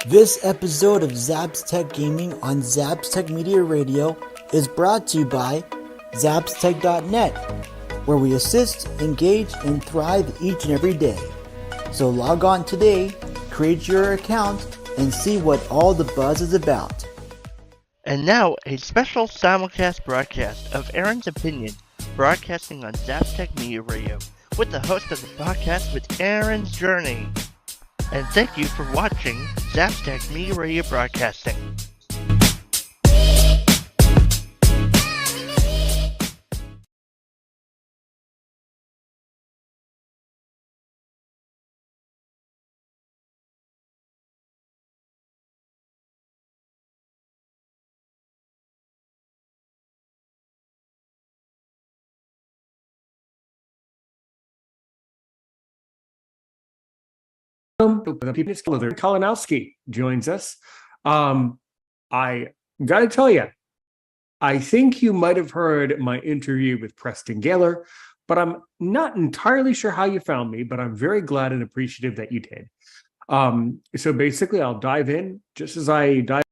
This episode of Zapstech Gaming on Zapstech Media Radio is brought to you by Zapstech.net, where we assist, engage, and thrive each and every day. So log on today, create your account, and see what all the buzz is about. And now, a special simulcast broadcast of Aaron's Opinion, broadcasting on Zapstech Media Radio, with the host of the podcast with Aaron's Journey. And thank you for watching Zapstech Media Radio Broadcasting. Kalinowski joins us. I got to tell you, I think you might have heard my interview with Preston Gaylor, but I'm not entirely sure how you found me, but I'm very glad and appreciative that you did. So basically, I'll dive in just as I dive.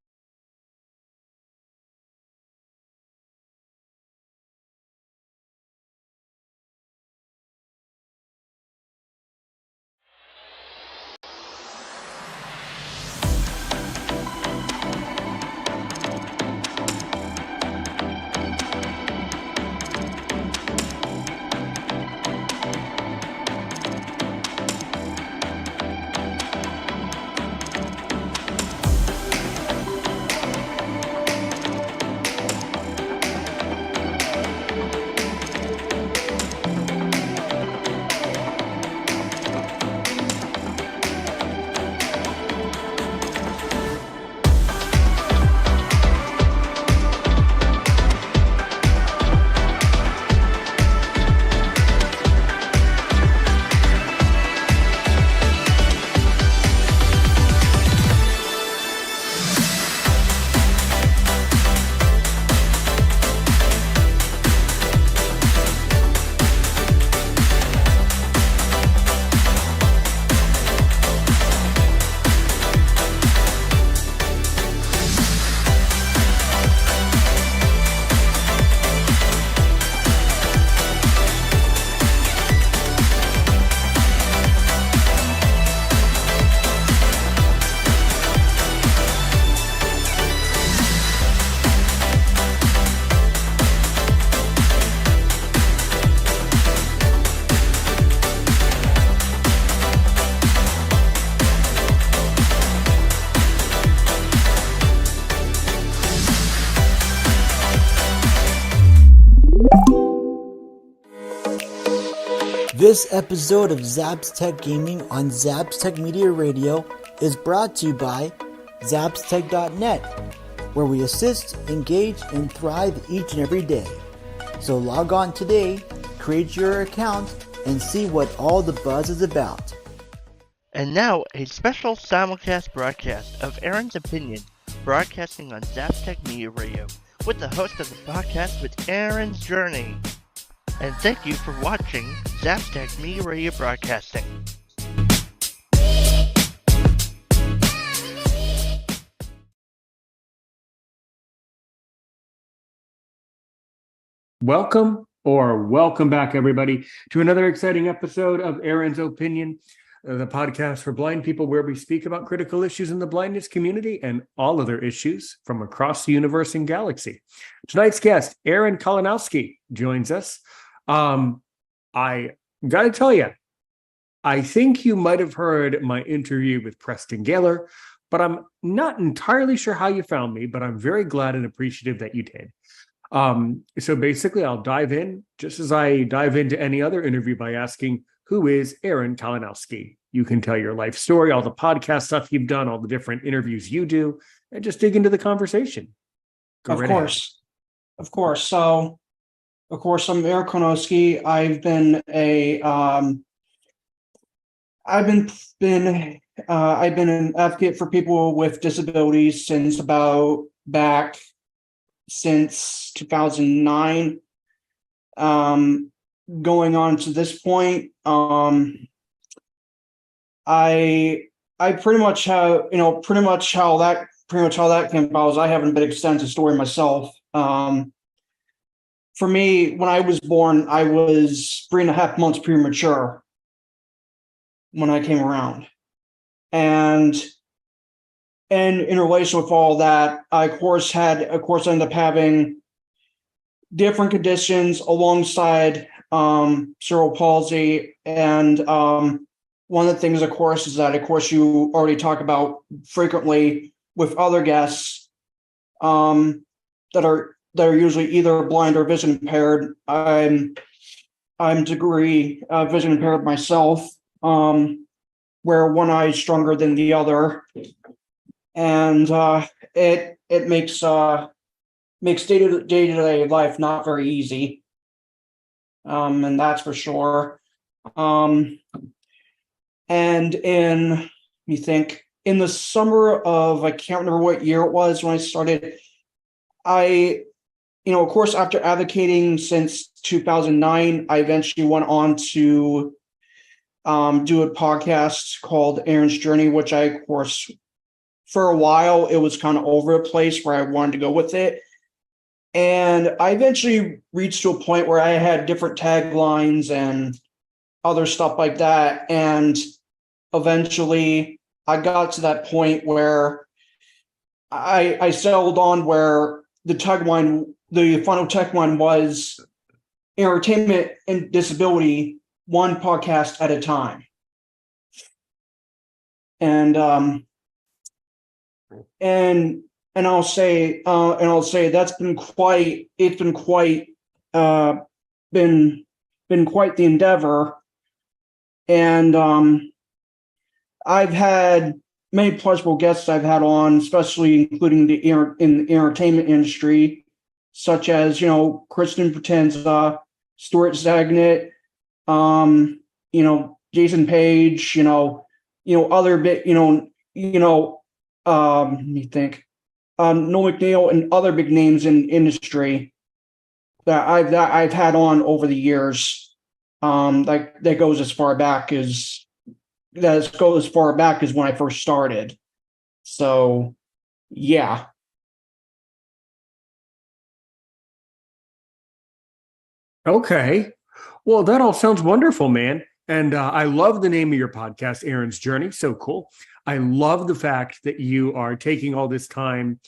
This episode of Zapstech Gaming on Zapstech Media Radio is brought to you by Zapstech.net, where we assist, engage, and thrive each and every day. So log on today, create your account, and see what all the buzz is about. And now, a special simulcast broadcast of Aaron's Opinion, broadcasting on Zapstech Media Radio, with the host of the podcast with Aaron's Journey. And thank you for watching Zapstech Media Radio Broadcasting. Welcome back, everybody, to another exciting episode of Aaron's Opinion, the podcast for blind people, where we speak about critical issues in the blindness community and all other issues from across the universe and galaxy. Tonight's guest, Aaron Kalinowski, joins us. I got to tell you, I think you might have heard my interview with Preston Gaylor, but I'm not entirely sure how you found me, but I'm very glad and appreciative that you did. So basically, I'll dive in just as I dive into any other interview by asking, who is Aaron Kalinowski? You can tell your life story, all the podcast stuff you've done, all the different interviews you do, and just dig into the conversation. Of course. So, of course, I'm Aaron Kalinowski. I've been an advocate for people with disabilities since 2009. Going on to this point, I pretty much have, pretty much how that came about is I have a bit extensive story myself. For me, when I was born, I was 3.5 months premature when I came around. And in relation with all that, I of course ended up having different conditions alongside cerebral palsy. And one of the things, of course, is that, of course, you already talk about frequently with other guests that are usually either blind or vision impaired. I'm degree vision impaired myself, where one eye is stronger than the other, and it makes day-to-day life not very easy, and that's for sure. And in the summer of, I can't remember what year it was when I started, of course, after advocating since 2009, I eventually went on to do a podcast called Aaron's Journey, which I, of course, for a while, it was kind of over a place where I wanted to go with it. And I eventually reached to a point where I had different taglines and other stuff like that. And eventually I got to that point where I settled on where the final tagline was entertainment and disability, one podcast at a time. And I'll say that's been quite the endeavor. And I've had many pleasurable guests I've had on, especially including in the entertainment industry, such as, Kristen Potenza, Stuart Zagnit, Jason Page, other bit, let me think, Noel McNeil, and other big names in industry that I've had on over the years. That goes as far back as when I first started. So, yeah. Okay. Well, that all sounds wonderful, man. And I love the name of your podcast, Aaron's Journey. So cool. I love the fact that you are taking all this time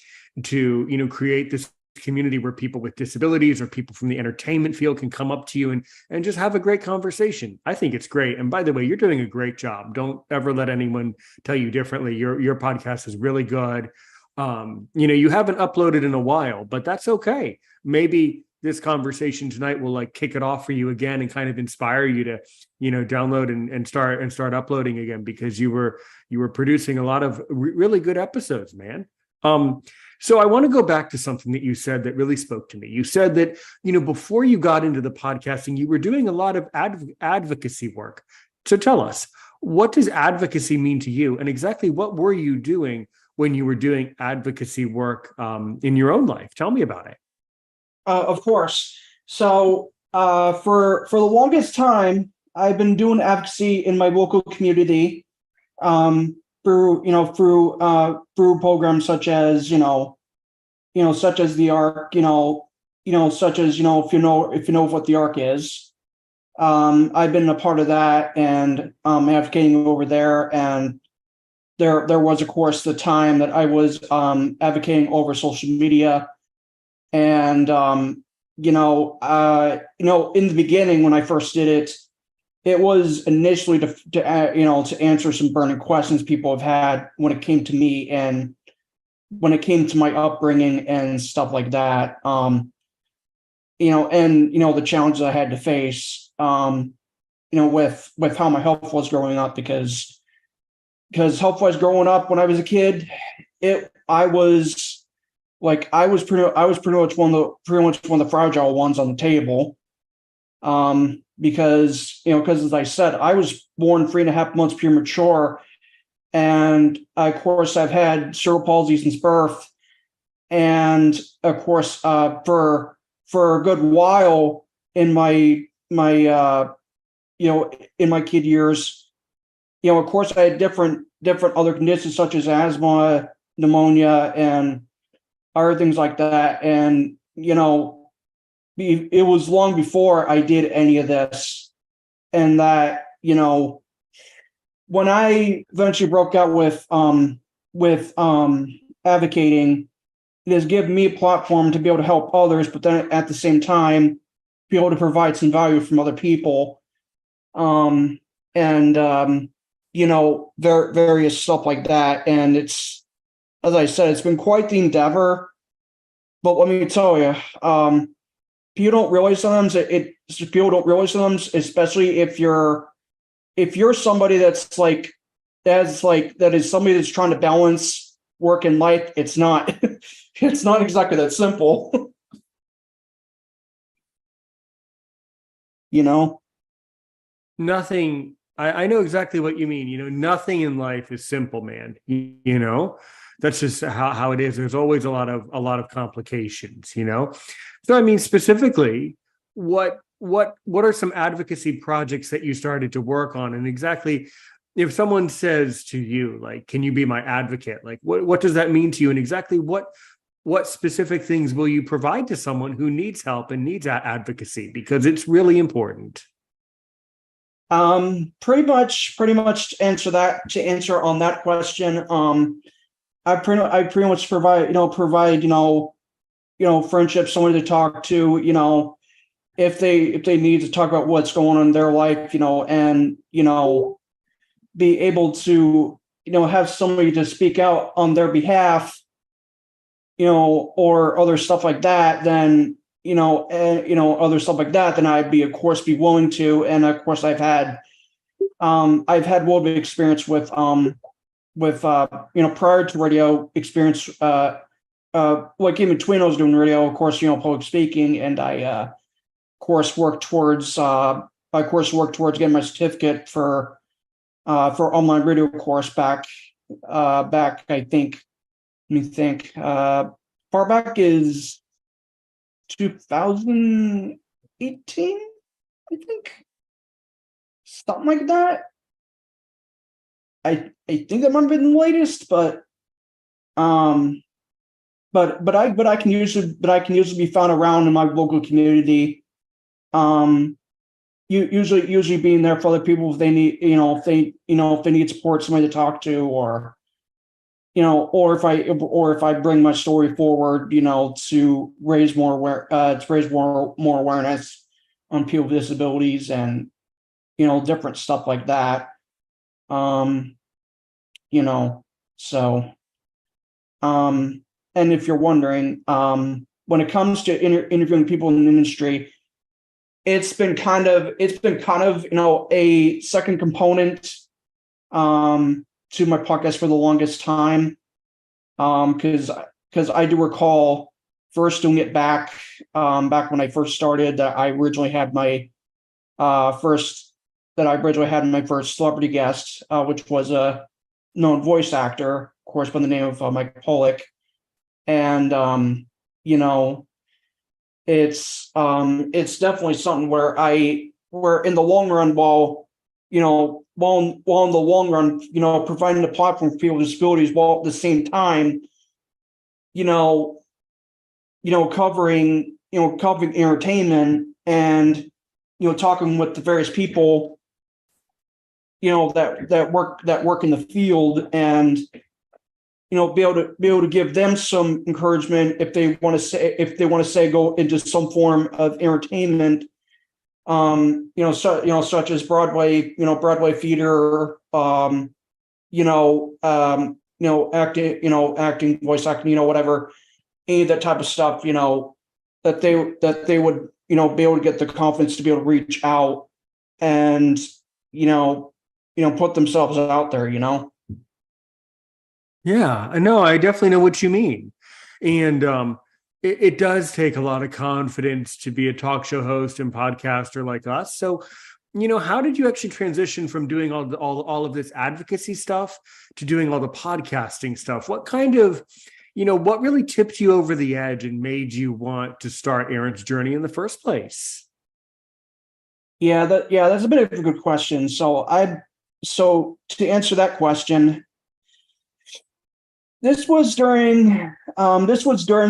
to, create this community where people with disabilities or people from the entertainment field can come up to you and just have a great conversation. I think it's great. And by the way, you're doing a great job. Don't ever let anyone tell you differently. Your podcast is really good. You haven't uploaded in a while, but that's okay. Maybe this conversation tonight will kick it off for you again and kind of inspire you to, download and start uploading again, because you were producing a lot of really good episodes, man. So I want to go back to something that you said that really spoke to me. You said that, before you got into the podcasting, you were doing a lot of advocacy work. So tell us, what does advocacy mean to you? And exactly what were you doing when you were doing advocacy work in your own life? Tell me about it. Of course. So for the longest time, I've been doing advocacy in my local community through programs such as such as the ARC, such as if you know what the ARC is. I've been a part of that and advocating over there. And there was, of course, the time that I was advocating over social media. And in the beginning when I first did it, it was initially to answer some burning questions people have had when it came to me and when it came to my upbringing and stuff like that. The challenges I had to face, with how my health was growing up, because health was growing up when I was a kid, I was pretty much one of the fragile ones on the table. Because as I said, I was born 3.5 months premature, and of course I've had cerebral palsy since birth, and of course for a good while in my kid years, of course, I had different other conditions such as asthma, pneumonia, and other things like that. And, it was long before I did any of this. And that, when I eventually broke out with advocating, it has given me a platform to be able to help others, but then at the same time, be able to provide some value from other people. Various stuff like that. And it's, as I said, it's been quite the endeavor. But let me tell you, people don't realize sometimes especially if you're somebody that is somebody that's trying to balance work and life. It's not it's not exactly that simple. Nothing. I know exactly what you mean. Nothing in life is simple, man. That's just how it is. There's always a lot of complications. So I mean, specifically, what are some advocacy projects that you started to work on, and exactly if someone says to you, like, can you be my advocate? Like, what does that mean to you, and exactly what specific things will you provide to someone who needs help and needs advocacy, because it's really important. Pretty much to answer on that question, I pretty much provide friendship, someone to talk to, if they need to talk about what's going on in their life, and be able to have somebody to speak out on their behalf, or other stuff like that, then other stuff like that, then I'd of course be willing to. And of course I've had a little bit of experience with prior to radio experience, what came between I was doing radio, of course, public speaking, and I of course worked towards getting my certificate for online radio course back I think, far back is 2018, I think, something like that. I think that might have been the latest, but I can usually be found around in my local community. Usually being there for other people if they need, if they need support, somebody to talk to, or if I bring my story forward, to raise more awareness on people with disabilities and different stuff like that. And if you're wondering, when it comes to interviewing people in the industry, it's been kind of a second component to my podcast for the longest time, because I do recall first doing it back when I first started, that I originally had my first celebrity guest, which was a known voice actor, of course, by the name of Mike Pollock. And it's definitely something where in the long run, while in the long run, providing a platform for people with disabilities, while at the same time, covering entertainment and talking with the various people that work in the field, and be able to give them some encouragement if they want to say go into some form of entertainment, such as Broadway theater, acting, voice acting, whatever, any of that type of stuff, that they would be able to get the confidence to be able to reach out and put themselves out there. Yeah, no, I definitely know what you mean. And it does take a lot of confidence to be a talk show host and podcaster like us. So, how did you actually transition from doing all of this advocacy stuff to doing all the podcasting stuff? What kind of, what really tipped you over the edge and made you want to start Aaron's Journey in the first place? Yeah, that's a bit of a good question. So so to answer that question, this was during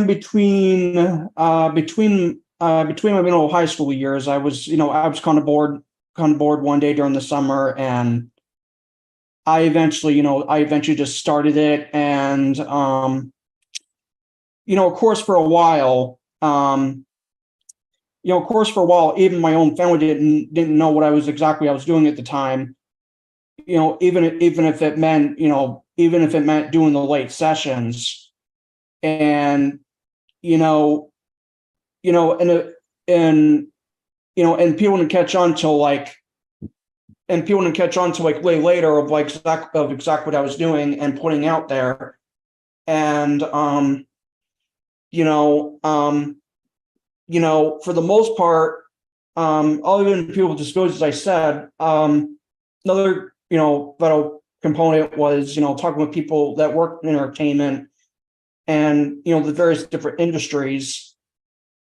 between my middle high school years. I was kind of bored one day during the summer, and I eventually just started it. And of course for a while, even my own family didn't know what I was doing at the time. Even if it meant doing the late sessions. And and people didn't catch on till like way later of exactly what I was doing and putting out there. And for the most part, other than people with disabilities, as I said, another vital component was talking with people that work in entertainment and the various different industries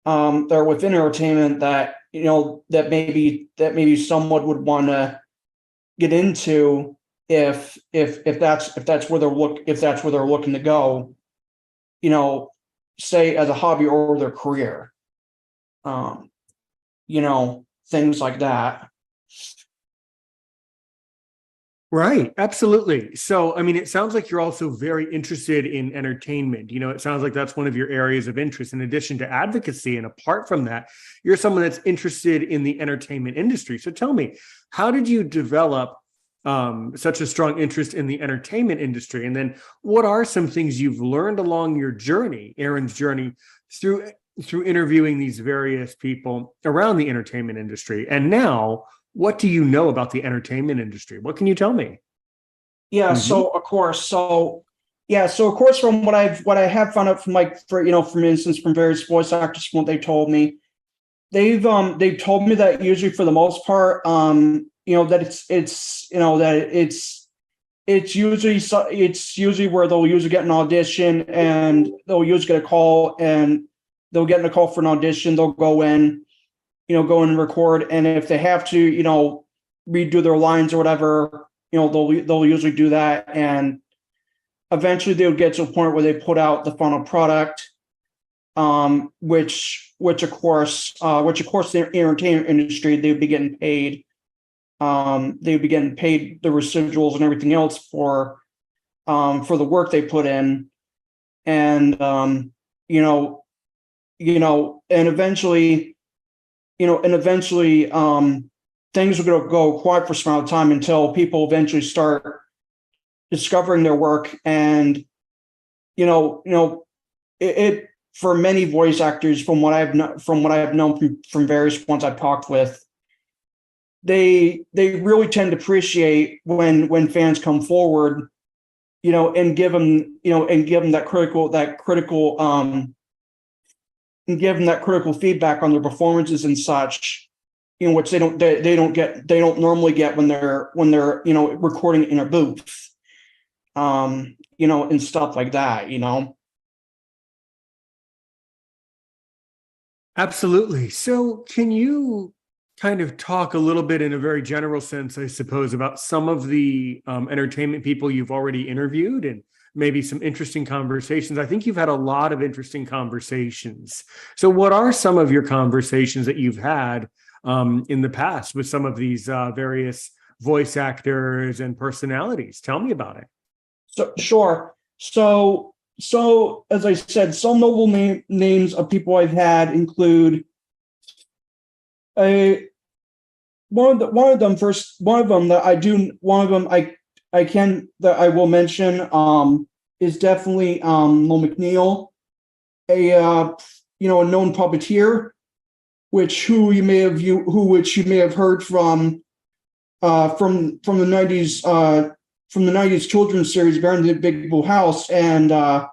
that are within entertainment that that maybe someone would want to get into if that's where they're looking to go, say as a hobby or their career, things like that. Right. Absolutely. So, I mean, it sounds like you're also very interested in entertainment. It sounds like that's one of your areas of interest in addition to advocacy. And apart from that, you're someone that's interested in the entertainment industry. So tell me, how did you develop such a strong interest in the entertainment industry? And then what are some things you've learned along your journey, Aaron's journey, through interviewing these various people around the entertainment industry? And now, what do you know about the entertainment industry? What can you tell me? Yeah. Mm-hmm. So of course, from what I have found out from from instance, from various voice actors, from what they told me, they've told me that usually for the most part, that it's usually where they'll usually get an audition and they'll usually get a call and they'll get a call for an audition. They'll go in, go and record. And if they have to, redo their lines or whatever, they'll usually do that. And eventually they'll get to a point where they put out the final product, which of course the entertainment industry, they would be getting paid. They would be getting paid the residuals and everything else for the work they put in. And, and eventually, things are going to go quiet for some amount of time until people eventually start discovering their work. And, it for many voice actors, from what I've known from various ones I've talked with, they really tend to appreciate when fans come forward, and give them that critical and give them that critical feedback on their performances and such, which they don't normally get when they're recording in a booth, and stuff like that, Absolutely. So can you kind of talk a little bit in a very general sense, I suppose, about some of the entertainment people you've already interviewed and maybe some interesting conversations? I think you've had a lot of interesting conversations. So what are some of your conversations that you've had in the past with some of these various voice actors and personalities? Tell me about it. So sure. So as I said, some notable names of people I've had include one of them I will mention is definitely Mo McNeil, a known puppeteer, which you may have heard from the 90s from the 90s children's series Baron the Big Blue House, and of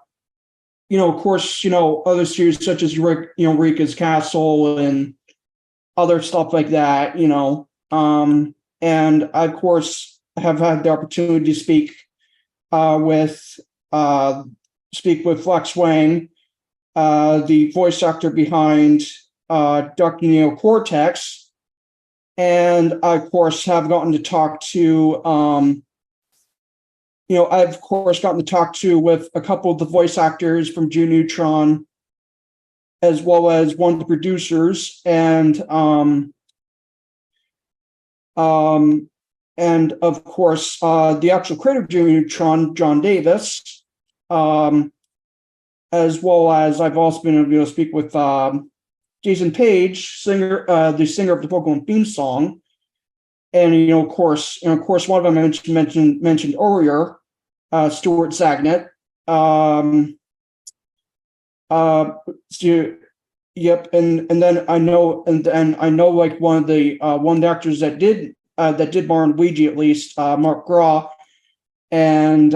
course other series such as Rika's Castle and other stuff like that, and I of course have had the opportunity to speak with Flex Wang, the voice actor behind Dr. Neo Cortex, And I, of course, have gotten to talk to, I've, of course, gotten to talk to with a couple of the voice actors from June Neutron, as well as one of the producers, and of course, the actual creator of June Neutron, John Davis, as well as I've also been able to speak with Jason Page, the singer of the Pokemon theme song, and of course, one of them I mentioned earlier, Stuart Zagnett. Yep, and then I know, like one of the actors that did Mario and Luigi, at least, Mark Graw, and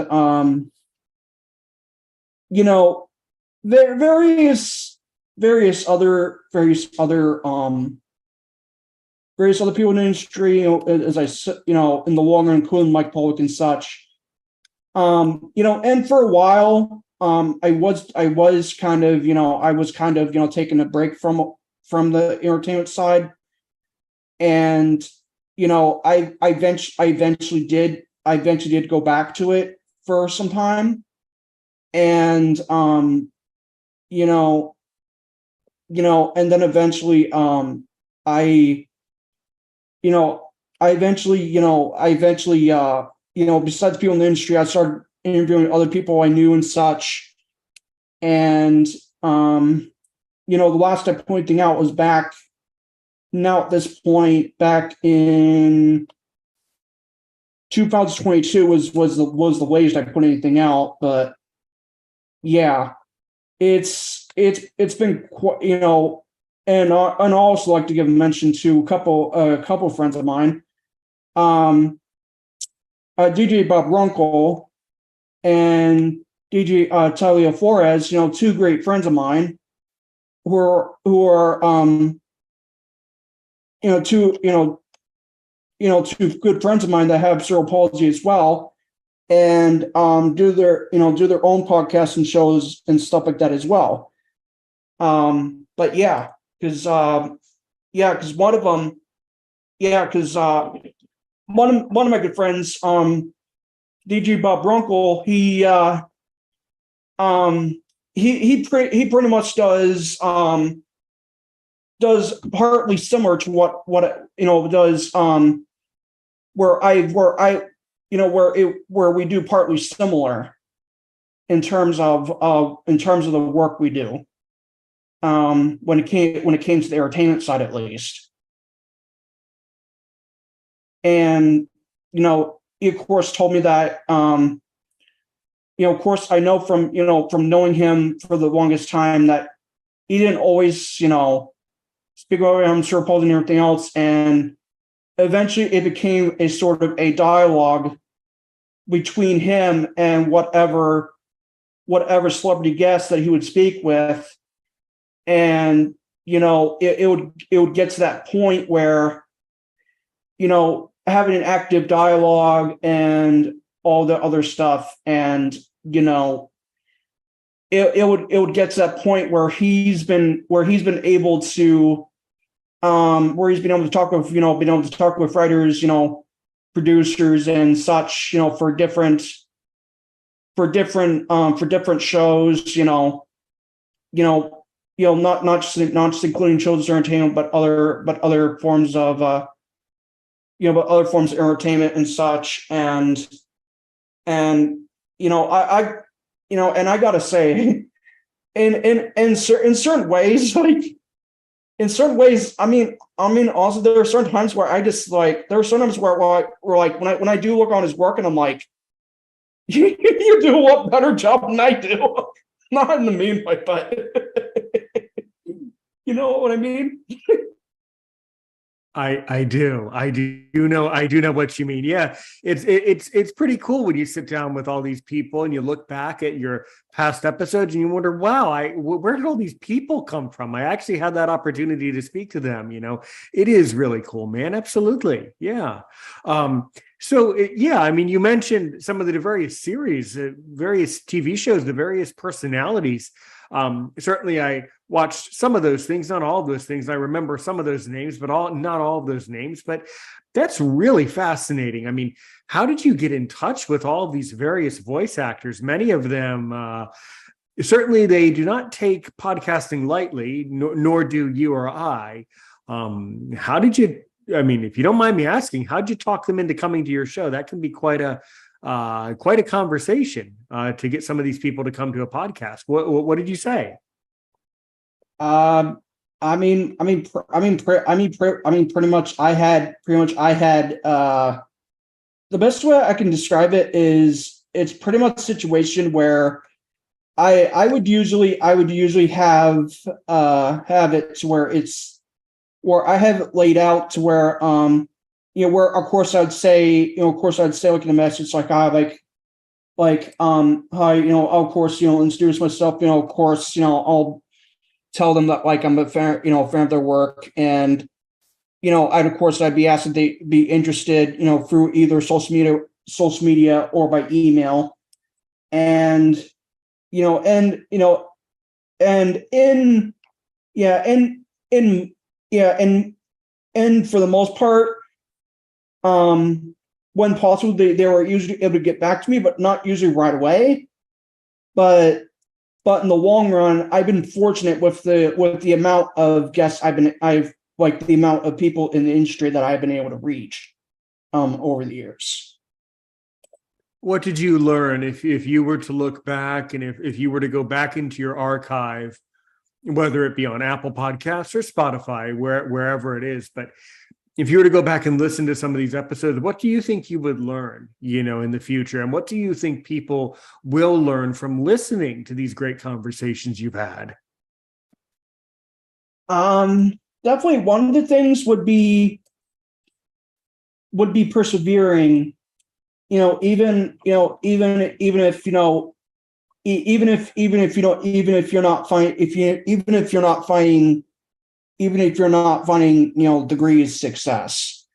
various other people in the industry, as I said, in the long run, including Mike Pollock and such. And for a while, I was kind of taking a break from the entertainment side, and I eventually did go back to it for some time, and and then eventually besides people in the industry, I started interviewing other people I knew and such. And, the last I pointing out was back in 2022 was the latest I put anything out. But yeah, it's been quite, and I also like to give a mention to a couple friends of mine, DJ Bob Runkle and DJ Talia Flores, two great friends of mine, who are two good friends of mine that have cerebral palsy as well, and do their own podcasts and shows and stuff like that as well. But yeah, because one of them, one of my good friends, DJ Bob Runkle, he pretty much does partly similar to what does where we do partly similar in terms of the work we do, when it came to the entertainment side, at least. And he of course told me that of course I know from knowing him for the longest time that he didn't always speak over him, cerebral palsy and everything else, and eventually it became a sort of a dialogue between him and whatever celebrity guest that he would speak with, and it would get to that point where having an active dialogue and all the other stuff, and it would get to that point where he's been able to talk with writers, producers and such, for different shows, not just including children's entertainment, but other forms of other forms of entertainment and such. And I gotta say, in certain ways, I mean, also there are certain times where I just like, there are certain times where when I do look on his work and I'm like, you do a lot better job than I do. Not in the mean way, but you know what I mean? I do know what you mean. Yeah, it's pretty cool when you sit down with all these people and you look back at your past episodes and you wonder, wow, where did all these people come from? I actually had that opportunity to speak to them. It is really cool, man. Absolutely, yeah. So, yeah, I mean, you mentioned some of the various series, various TV shows, the various personalities. Certainly, I watched some of those things, not all of those things. I remember some of those names, but not all of those names. But that's really fascinating. I mean, how did you get in touch with all of these various voice actors? Many of them, certainly, they do not take podcasting lightly, nor do you or I. How did you? I mean, if you don't mind me asking, how'd you talk them into coming to your show? That can be quite a conversation to get some of these people to come to a podcast. What did you say? Pretty much. I had the best way I can describe it is it's pretty much a situation where I would usually have it to where it's. Where I have it laid out to where, where of course I'd say like in a message hi, of course, introduce myself, of course, I'll tell them that like I'm a fan, fan of their work, and I'd be asked if they be interested, through either social media or by email, and and for the most part, when possible, they were usually able to get back to me, but not usually right away. But in the long run, I've been fortunate with the amount of guests the amount of people in the industry that I've been able to reach over the years. What did you learn if you were to look back, and if you were to go back into your archive, whether it be on Apple Podcasts or Spotify, wherever it is. But if you were to go back and listen to some of these episodes, what do you think you would learn, in the future? And what do you think people will learn from listening to these great conversations you've had? Definitely one of the things would be persevering, even if even if you're not finding degrees success,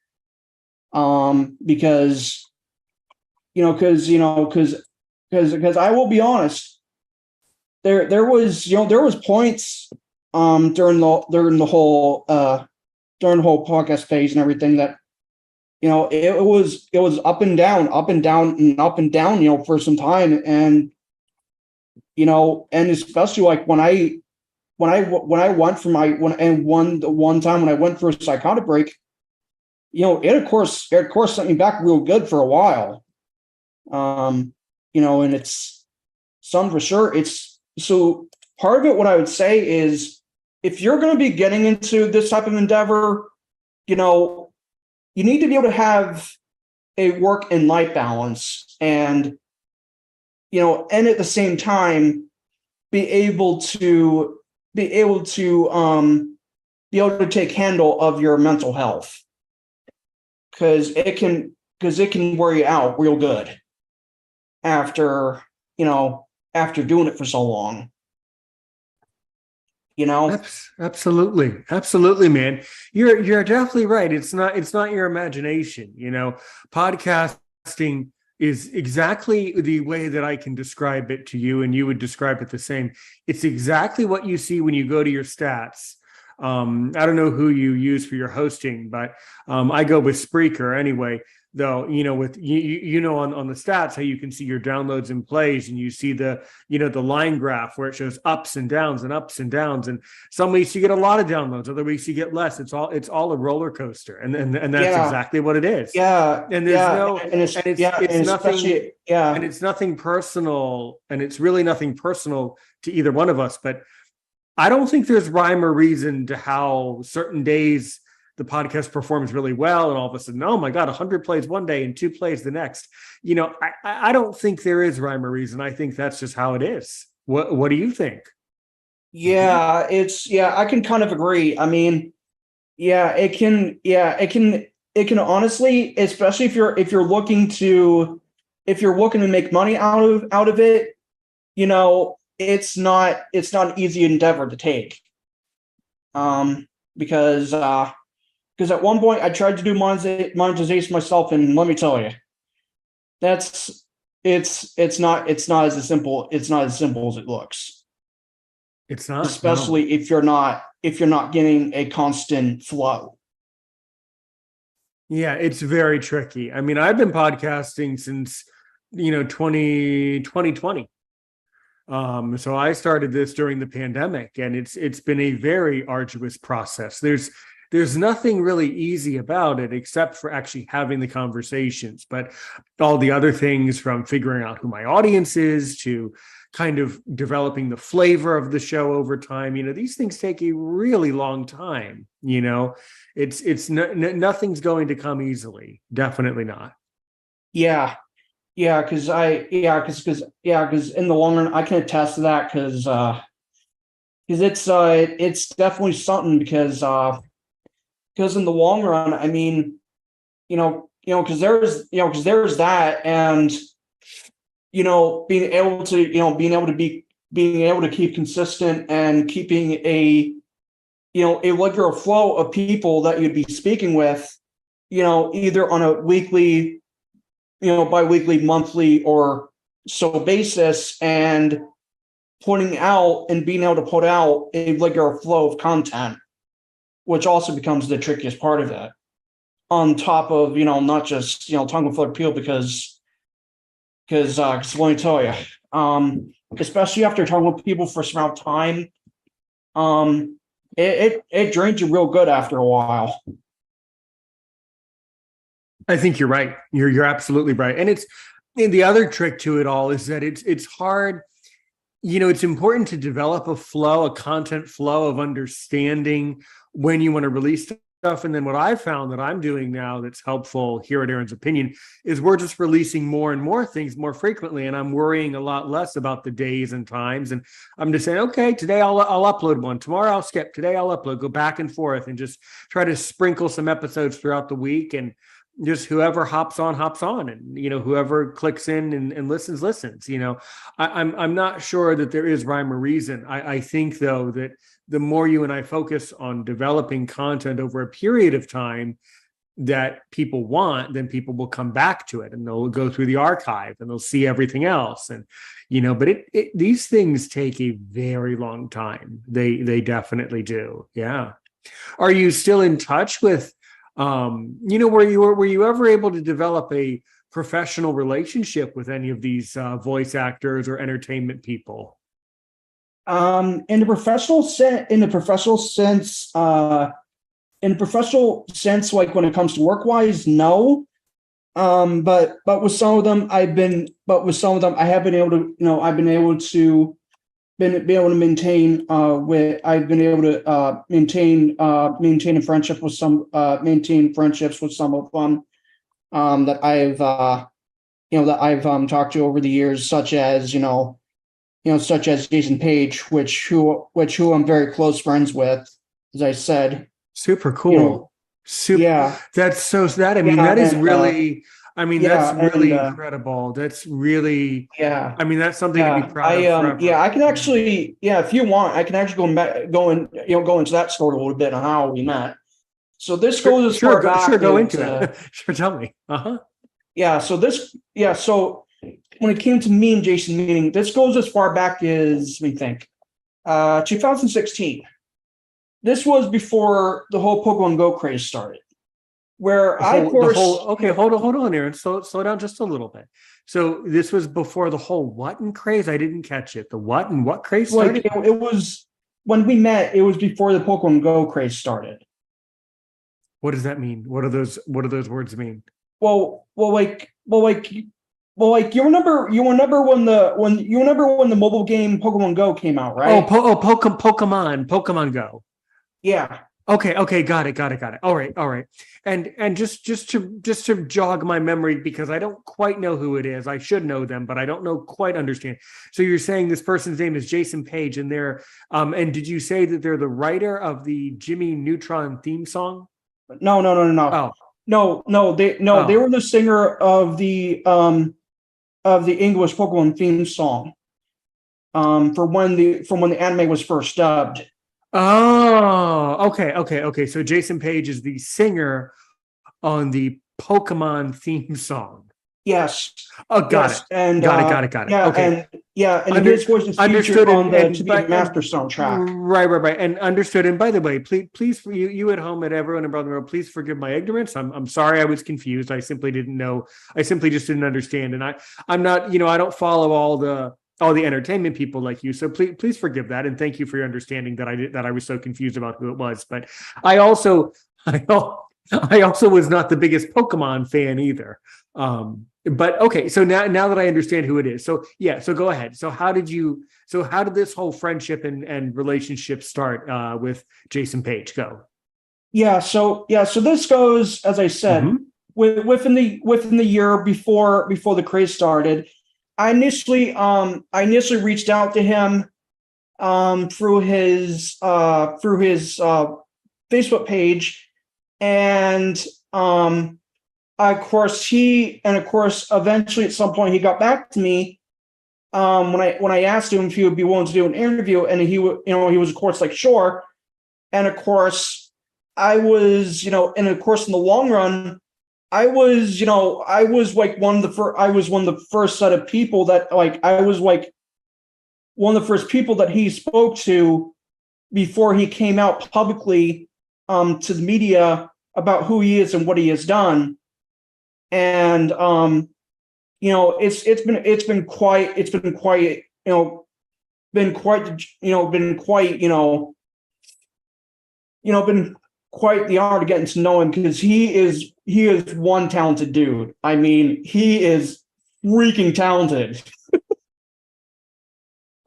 because I will be honest, there was points during the whole podcast phase and everything that it was up and down for some time, and and especially like when I went for the one time when I went for a psychotic break, it of course sent me back real good for a while. And it's some for sure. It's so part of it. What I would say is, if you're going to be getting into this type of endeavor, you need to be able to have a work and life balance, and and at the same time be able to take handle of your mental health, because it can wear you out real good after doing it for so long. Absolutely, man. You're definitely right. It's not your imagination. Podcasting is exactly the way that I can describe it to you, and you would describe it the same. It's exactly what you see when you go to your stats. I don't know who you use for your hosting, but I go with Spreaker anyway. Though, with on the stats how you can see your downloads and plays, and you see the the line graph where it shows ups and downs. And some weeks you get a lot of downloads, other weeks you get less. It's all a roller coaster, and that's exactly what it is. Yeah, and there's it's nothing personal, and it's really nothing personal to either one of us. But I don't think there's rhyme or reason to how certain days the podcast performs really well, and all of a sudden, oh my God, 100 plays one day and 2 plays the next. I don't think there is rhyme or reason. I think that's just how it is. What do you think? Yeah, I can kind of agree. I mean, it can honestly, especially if you're looking to make money out of it, it's not an easy endeavor to take. Because at one point I tried to do monetization myself, and let me tell you, it's not as simple as it looks. It's not, especially if you're not getting a constant flow. Yeah, it's very tricky. I mean, I've been podcasting since 2020. So I started this during the pandemic, and it's been a very arduous process. There's nothing really easy about it except for actually having the conversations, but all the other things, from figuring out who my audience is to kind of developing the flavor of the show over time, these things take a really long time. Nothing's going to come easily. Definitely not. Yeah. Because in the long run, I can attest to that, because it's definitely something, because in the long run, I mean, because there's that, and being able to keep consistent and keeping a regular flow of people that you'd be speaking with, either on a weekly, bi-weekly, monthly, or so basis, and being able to put out a regular flow of content, which also becomes the trickiest part of it. On top of, not just, talking with other people, because let me tell you, especially after talking with people for some amount of time, it drains you real good after a while. I think you're right. You're absolutely right. And the other trick to it all is that it's hard. It's important to develop a content flow of understanding when you want to release stuff. And then what I've found that I'm doing now that's helpful here at Aaron's Opinion is we're just releasing more and more things more frequently. And I'm worrying a lot less about the days and times. And I'm just saying, okay, today I'll upload one. Tomorrow I'll skip. Today I'll upload, go back and forth, and just try to sprinkle some episodes throughout the week. And just whoever hops on, and whoever clicks in and listens. I'm not sure that there is rhyme or reason. I think, though, that the more you and I focus on developing content over a period of time that people want, then people will come back to it, and they'll go through the archive and they'll see everything else. And but these things take a very long time. They definitely do. Yeah. Are you still in touch with were you ever able to develop a professional relationship with any of these voice actors or entertainment people? In the professional sense, like when it comes to work wise, no. But with some of them, I have been able to maintain friendships with some of them that I've talked to over the years, such as Jason Page, who I'm very close friends with, as I said. Super cool. Yeah. That's really incredible. That's really, that's something to be proud of forever. I can actually, if you want, I can actually go into that story a little bit on how we met. So this goes as far back. Sure, go into it. Sure, tell me. So when it came to me and Jason meeting, this goes as far back as, 2016. This was before the whole Pokemon Go craze started. Hold on, Aaron. Slow down just a little bit. So this was before the whole what and craze? I didn't catch it. The what and what craze started? It was when we met. It was before the Pokemon Go craze started. What does that mean? What do those words mean? Well, you remember when the mobile game Pokemon Go came out, right? Pokemon Go. Yeah. Okay, got it. All right. And just to jog my memory, because I don't quite know who it is. I should know them, but I don't quite understand. So you're saying this person's name is Jason Page, and they're and did you say that they're the writer of the Jimmy Neutron theme song? No. Oh. No. They were the singer of the English Pokemon theme song. From when the anime was first dubbed. Oh, okay. So Jason Page is the singer on the Pokemon theme song. Yes. Oh, got Yes. it. And Got it. yeah, Okay. and his voice is featured on the To Be a Master soundtrack. Right. And understood. And by the way, please, for you at home, and everyone around the world, please forgive my ignorance. I'm sorry, I was confused. I simply didn't know. I simply just didn't understand. And I'm not, I don't follow all the entertainment people like you. So please forgive that. And thank you for your understanding that I was so confused about who it was. But I also was not the biggest Pokemon fan either. But okay, so now that I understand who it is, so go ahead. So how did this whole friendship and relationship start with Jason Page go? So this goes, as I said, within the year before the craze started. I initially reached out to him through his Facebook page, and of course, eventually at some point he got back to me when I asked him if he would be willing to do an interview, and he was of course like sure, and of course I was in the long run I was like one of the first set of people that one of the first people that he spoke to before he came out publicly to the media about who he is and what he has done. And it's been quite the honor to getting to know him, because he is one talented dude. I mean, he is freaking talented.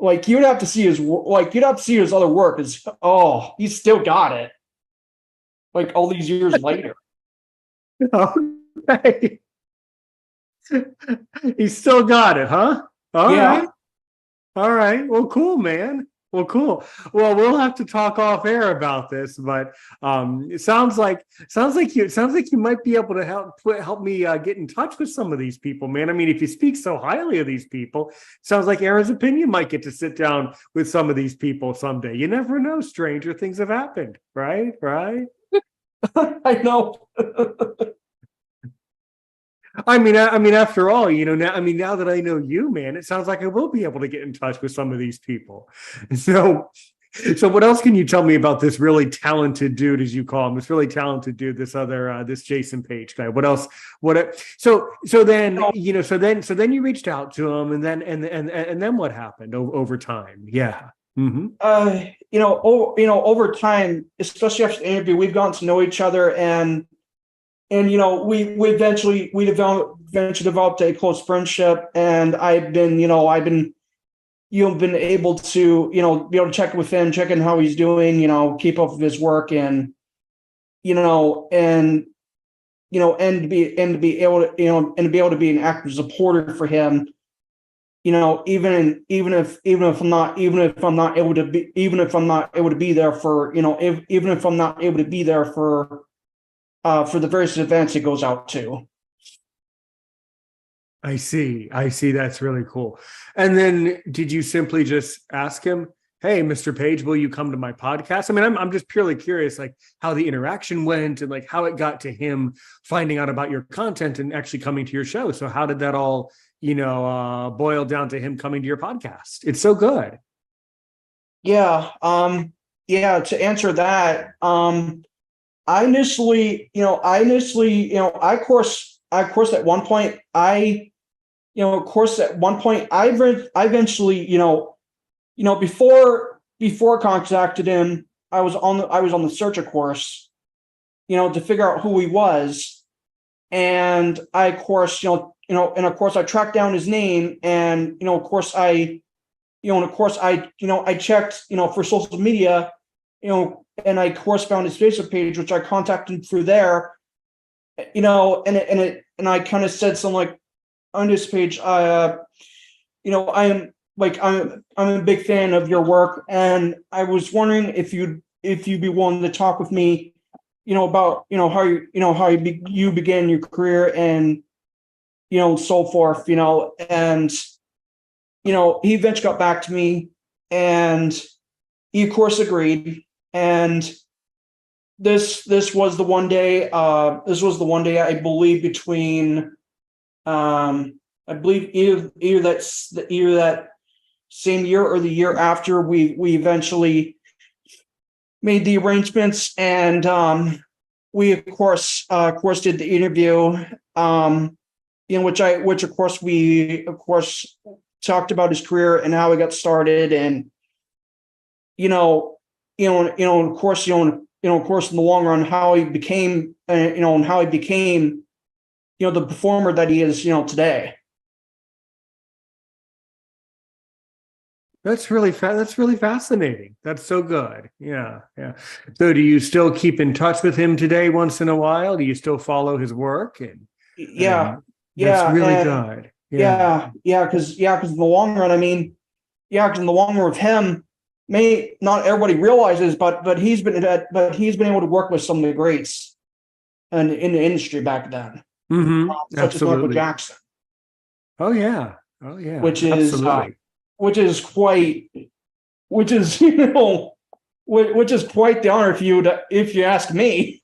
You'd have to see his other work. He's still got it. All these years later. Okay. He's still got it, huh? All right. Well, cool, man. Well, cool. Well, we'll have to talk off air about this, but it sounds like you might be able to help me get in touch with some of these people, man. I mean, if you speak so highly of these people, it sounds like Aaron's Opinion might get to sit down with some of these people someday. You never know, stranger things have happened, right? I know. I mean, after all, now that I know you, man, it sounds like I will be able to get in touch with some of these people. So what else can you tell me about this really talented dude, as you call him, this really talented dude, this Jason Page guy? What else? So then you reached out to him, and then what happened over time? Yeah. Mm-hmm. Over time, especially after the interview, we've gotten to know each other, and we eventually developed a close friendship, and I've been able to be able to check with him, check in how he's doing, keep up with his work, and and to be able to be an active supporter for him, even if I'm not able to be there for the various events it goes out to. I see. That's really cool. And then did you simply just ask him, hey, Mr. Page, will you come to my podcast? I mean, I'm just purely curious, how the interaction went and how it got to him finding out about your content and actually coming to your show. So how did that all, boil down to him coming to your podcast? It's so good. Yeah. To answer that, I initially, of course, at one point, I eventually, before I contacted him, I was on the search, of course, to figure out who he was. And I tracked down his name, and, I checked, for social media, and I, of course, found his Facebook page, which I contacted through there, and I kind of said something on this page, I'm a big fan of your work, and I was wondering if you'd be willing to talk with me, about how you began your career, and so forth, and he eventually got back to me, and he of course agreed. And this was the one day I believe between I believe either that same year or the year after, we eventually made the arrangements, and we of course did the interview, in which of course we talked about his career and how he got started, and of course in the long run how he became the performer that he is today. That's really fascinating. That's so good. Yeah. So, do you still keep in touch with him today once in a while? Do you still follow his work? Yeah. That's really good. Yeah. Because in the long run, with him, may not everybody realizes, but he's been able to work with some of the greats in the industry back then, such as Michael Jackson. Oh yeah. Which is absolutely. Which is quite the honor if you ask me.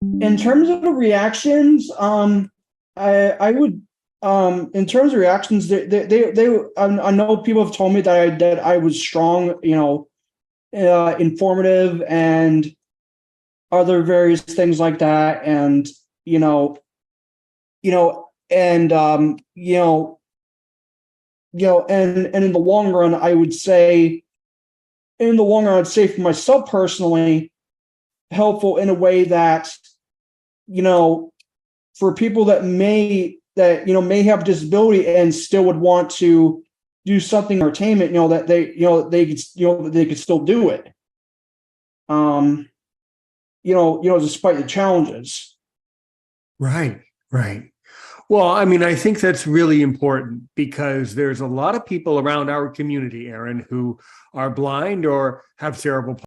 In terms of the reactions, I would, in terms of reactions, I know people have told me that I was strong, informative, and other various things like that, and and in the long run, I'd say for myself personally, helpful in a way that, for people that may have disability and still would want to do something entertainment, that they could still do it. Despite the challenges. Right. Well, I think that's really important, because there's a lot of people around our community, Aaron, who are blind or have cerebral